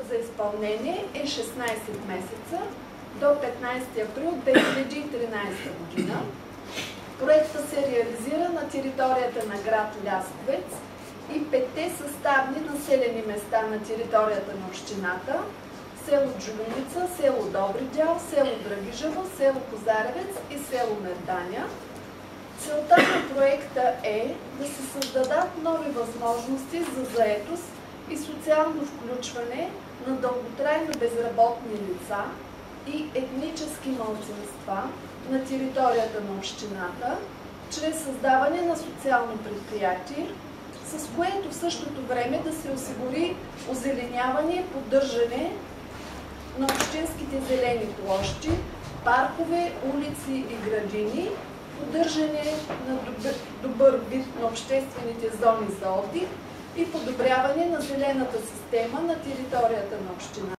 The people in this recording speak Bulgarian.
Срокът за изпълнение е 16 месеца до 15 април 2013 година. Проектът се реализира на територията на град Лясковец и 5 съставни населени места на територията на общината: село Джумница, село Добридял, село Драгижево, село Козаревец и село Мерданя. Целта на проекта е да се създадат нови възможности за заетост и социално включване на дълготрайно безработни лица и етнически малцинства на територията на общината, чрез създаване на социално предприятие, с което в същото време да се осигури озеленяване и поддържане на общинските зелени площи, паркове, улици и градини, поддържане на добър вид на обществените зони за отдих и подобряване на зелената система на територията на общината.